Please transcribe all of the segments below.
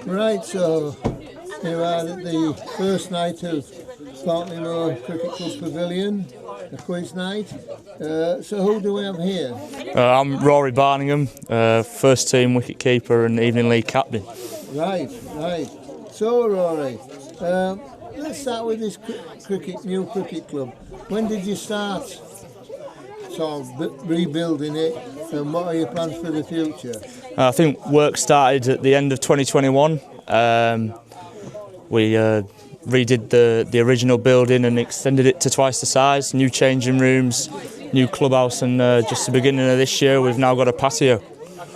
Right, so you are at the first night of Thornton le Moor Cricket Club Pavilion, a quiz night. So who do we have here? I'm Rory Barningham, first team wicket-keeper and evening league captain. Right. So Rory, let's start with this new cricket club. When did you start sort of rebuilding it, and what are your plans for the future? I think work started at the end of 2021. We redid the original building and extended it to twice the size, new changing rooms, new clubhouse, and just the beginning of this year we've now got a patio.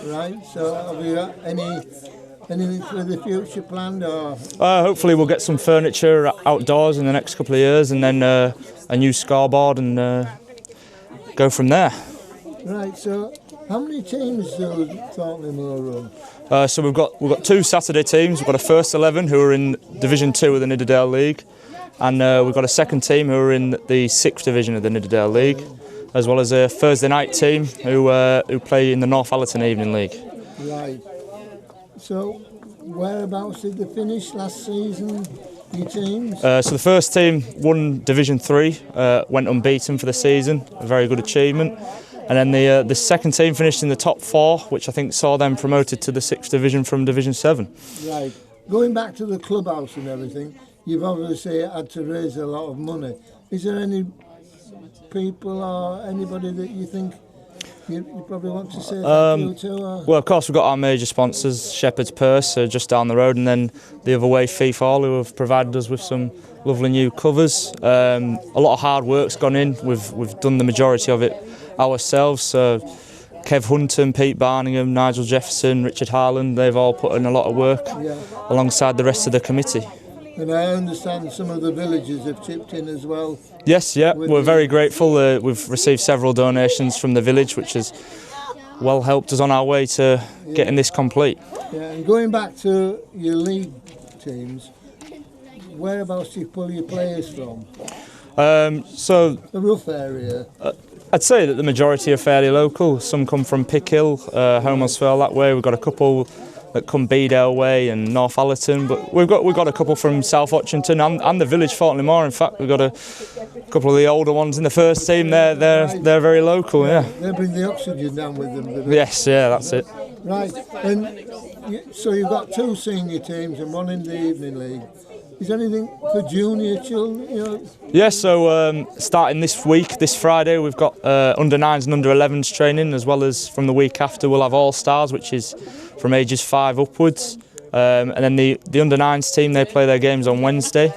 Right, so have you got anything for the future planned? Or? Hopefully we'll get some furniture outdoors in the next couple of years, and then a new scoreboard, and go from there. Right, so how many teams do Thornton le Moor run? So we've got two Saturday teams. We've got a first 11 who are in Division 2 of the Nidderdale League, and we've got a second team who are in the 6th division of the Nidderdale League, as well as a Thursday night team who play in the Northallerton Evening League. Right. So whereabouts did they finish last season, your teams? So the first team won Division 3, went unbeaten for the season, a very good achievement. And then the second team finished in the top 4, which I think saw them promoted to the 6th division from Division 7. Right. Going back to the clubhouse and everything, you've obviously had to raise a lot of money. Is there any people or anybody that you think you probably want to say thank you to? Or? Well, of course, we've got our major sponsors, Shepherd's Purse, just down the road, and then the other way, Fife Hall, who have provided us with some lovely new covers. A lot of hard work's gone in. We've done the majority of it ourselves. So Kev Hunton, Pete Barningham, Nigel Jefferson, Richard Harland, they've all put in a lot of work alongside the rest of the committee. And I understand some of the villagers have chipped in as well. Yes, yeah, we're very grateful. We've received several donations from the village, which has well helped us on our way to getting this complete. Yeah, and going back to your league teams, whereabouts do you pull your players from? So a rough area. I'd say that the majority are fairly local. Some come from Pickhill, Homersfell that way. We've got a couple that come Bedale way and Northallerton, but we've got a couple from South Otchington and the village Thornton le Moor. In fact, we've got a couple of the older ones in the first team. They're very local. Yeah. They bring the oxygen down with them. Yes, yeah, that's it. Right, and so you've got 2 senior teams and 1 in the evening league. Is there anything for junior children? Yeah, so starting this week, this Friday, we've got under 9s and under 11s training, as well as from the week after we'll have All Stars, which is from ages 5 upwards. And then the under 9s team, they play their games on Wednesday.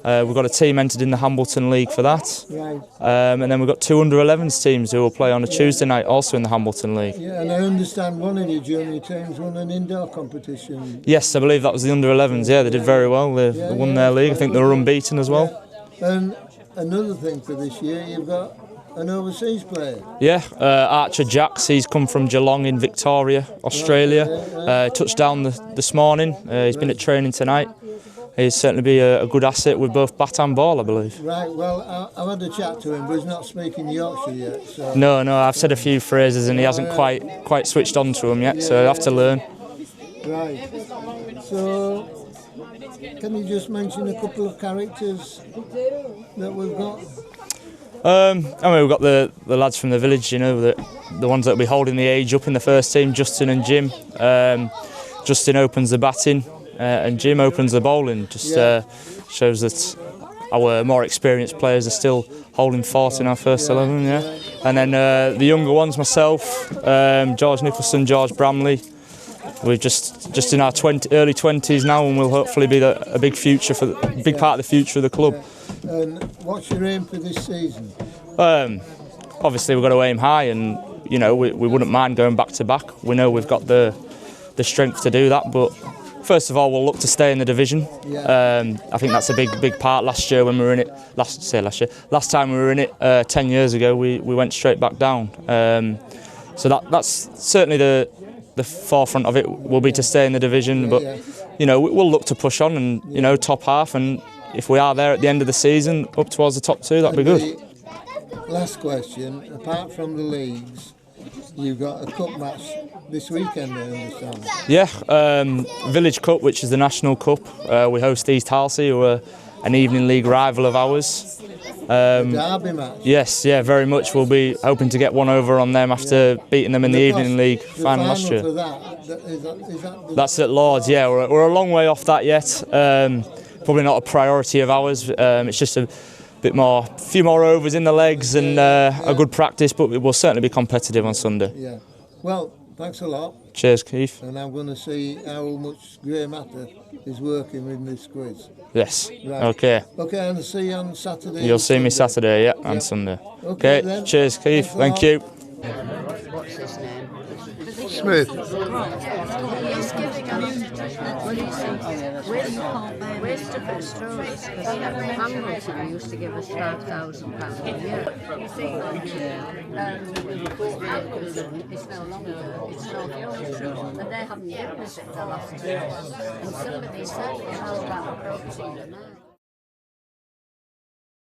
We've got a team entered in the Hambleton League for that. Right. And then we've got 2 under 11s teams who will play on a Tuesday night, also in the Hambleton League. Yeah, and I understand one of your junior teams won an indoor competition. Yes, I believe that was the under 11s. Yeah, they did very well. They won their league. I think they were unbeaten as well. Yeah. And another thing for this year, you've got an overseas player. Yeah, Archer Jacks. He's come from Geelong in Victoria, Australia. Touched down this morning. He's been at training tonight. He'll certainly be a good asset with both bat and ball, I believe. Right, well, I've had a chat to him, but he's not speaking Yorkshire yet. So. No, I've said a few phrases and he hasn't quite switched on to them yet, so I have to learn. Right, so can you just mention a couple of characters that we've got? We've got the lads from the village, the ones that will be holding the age up in the first team, Justin and Jim. Justin opens the batting. And Jim opens the bowling. Shows that our more experienced players are still holding fort in our first 11. Yeah, and then the younger ones, myself, George Nicholson, George Bramley. We're just in our early 20s now, and we'll hopefully be a big part of the future of the club. And what's your aim for this season? Obviously, we've got to aim high, and we wouldn't mind going back to back. We know we've got the strength to do that, but. First of all, we'll look to stay in the division. I think that's a big part. Last year when we were in it, last time we were in it 10 years ago, we went straight back down. So that's certainly the forefront of it will be to stay in the division. But we'll look to push on and top half. And if we are there at the end of the season, up towards the top 2, that'd be good. Last question: apart from the leagues, you've got a cup match this weekend, I understand. Yeah, Village Cup, which is the national cup. We host East Halsey, who are an evening league rival of ours. Derby match. Yes, yeah, very much. We'll be hoping to get one over on them after beating them in the evening league final last year. For that, That's at Lords. Yeah, we're a long way off that yet. Probably not a priority of ours. It's just a few more overs in the legs and a good practice, but we will certainly be competitive on Sunday. Yeah. Well, thanks a lot. Cheers, Keith. And I'm going to see how much Grey Matter is working with this quiz. Yes. Right. Okay. Okay, and I'll see you on Saturday. You'll see me Saturday, yeah, and Sunday. Okay. Then. Cheers, Keith. Thank you. What's his name? Smith. Where's the best stories? Because Hamilton used to give us £5,000 a year. You see, it's no longer, it's North Yorkshire, and they haven't given us it the last year. And somebody said, how about approaching the man?